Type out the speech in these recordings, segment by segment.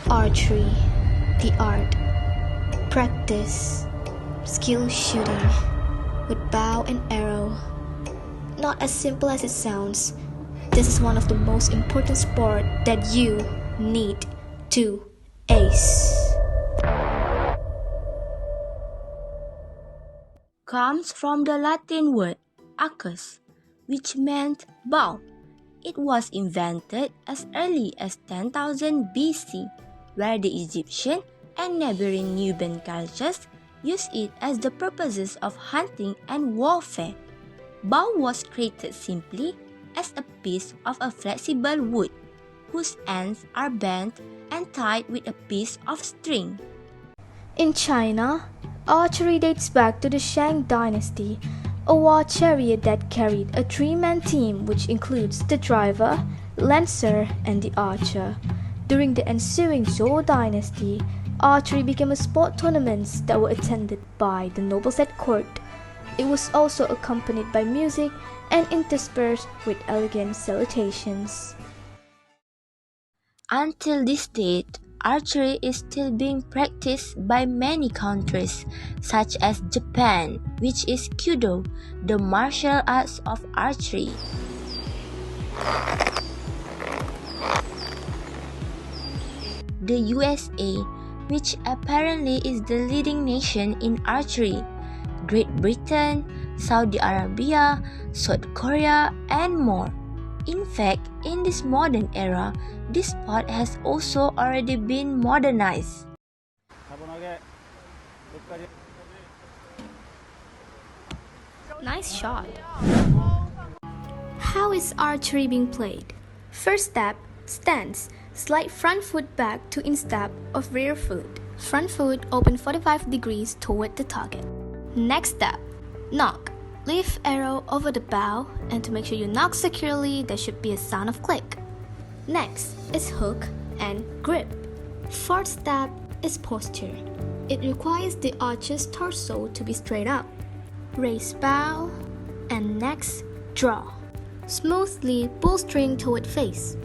Archery, the art, practice, skill shooting with bow and arrow. Not as simple as it sounds, this is one of the most important sports that you need to ace. Comes from the Latin word arcus, which meant bow. It was invented as early as 10,000 BC, where the Egyptian and neighboring Nubian cultures used it as the purposes of hunting and warfare. Bow was created simply as a piece of a flexible wood, whose ends are bent and tied with a piece of string. In China, archery dates back to the Shang dynasty, a war chariot that carried a three-man team which includes the driver, lancer, and the archer. During the ensuing Zhou dynasty, archery became a sport tournaments that were attended by the nobles at court. It was also accompanied by music and interspersed with elegant salutations. Until this date, archery is still being practiced by many countries, such as Japan, which is Kyudo, the martial arts of archery. The USA, which apparently is the leading nation in archery, Great Britain, Saudi Arabia, South Korea, and more. In fact, in this modern era, this sport has also already been modernized. Nice shot. How is archery being played? First step, stance. Slide front foot back to instep of rear foot. Front foot open 45 degrees toward the target. Next step, knock. Lift arrow over the bow, and to make sure you knock securely, there should be a sound of click. Next is hook and grip. Fourth step is posture. It requires the archer's torso to be straight up. Raise bow, and next, draw. Smoothly pull string toward face.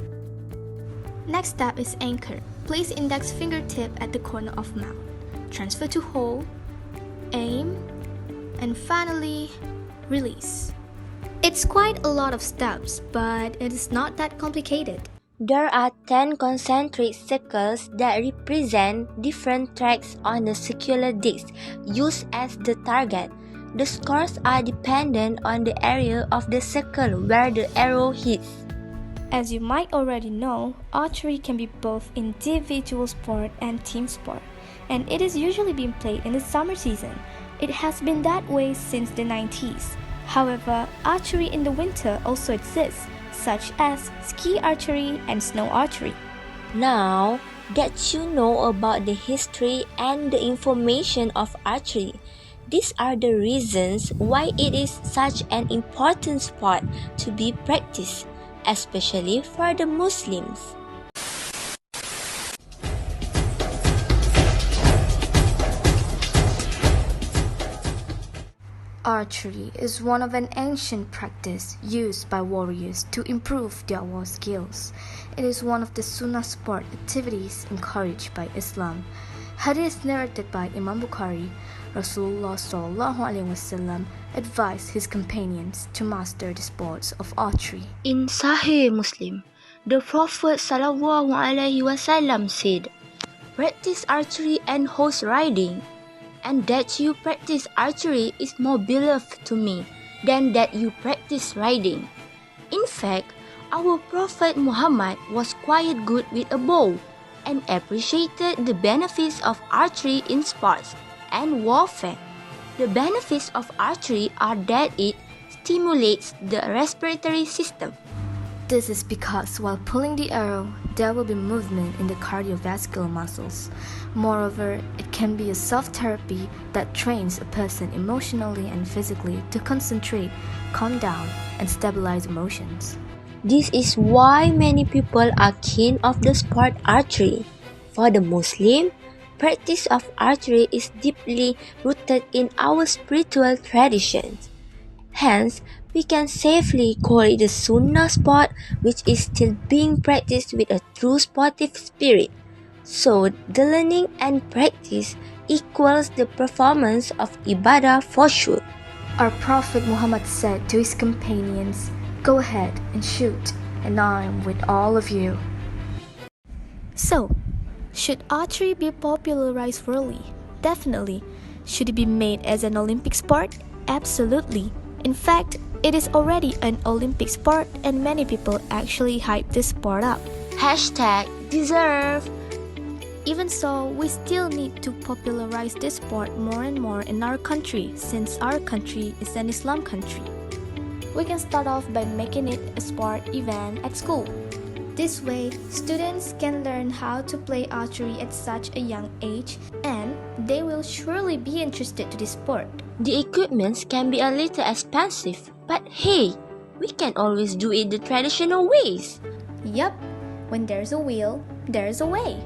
Next step is anchor. Place index fingertip at the corner of mouth. Transfer to hold, aim, and finally, release. It's quite a lot of steps, but it is not that complicated. There are 10 concentric circles that represent different tracks on the circular disc used as the target. The scores are dependent on the area of the circle where the arrow hits. As you might already know, archery can be both individual sport and team sport, and it is usually being played in the summer season. It has been that way since the 90s. However, archery in the winter also exists, such as ski archery and snow archery. Now that you know about the history and the information of archery, these are the reasons why it is such an important sport to be practiced, especially for the Muslims. Archery is one of an ancient practice used by warriors to improve their war skills. It is one of the Sunnah Sport activities encouraged by Islam. Hadith narrated by Imam Bukhari, Rasulullah SAW advised his companions to master the sports of archery. In Sahih Muslim, the Prophet ﷺ said, "Practice archery and horse riding, and that you practice archery is more beloved to me than that you practice riding." In fact, our Prophet Muhammad was quite good with a bow and appreciated the benefits of archery in sports and warfare. The benefits of archery are that it stimulates the respiratory system. This is because while pulling the arrow, there will be movement in the cardiovascular muscles. Moreover, it can be a self-therapy that trains a person emotionally and physically to concentrate, calm down, and stabilize emotions. This is why many people are keen of the sport archery. For the Muslim, practice of archery is deeply rooted in our spiritual traditions. Hence, we can safely call it a Sunnah sport which is still being practiced with a true sportive spirit. So the learning and practice equals the performance of ibadah for sure. Our Prophet Muhammad said to his companions, "Go ahead and shoot, and I am with all of you." So, should archery be popularized worldly? Definitely. Should it be made as an Olympic sport? Absolutely. In fact, it is already an Olympic sport and many people actually hype this sport up. #deserve. Even so, we still need to popularize this sport more and more in our country since our country is an Islam country. We can start off by making it a sport event at school. This way, students can learn how to play archery at such a young age and they will surely be interested to this sport. The equipments can be a little expensive, but hey, we can always do it the traditional ways. Yup, when there's a will, there's a way.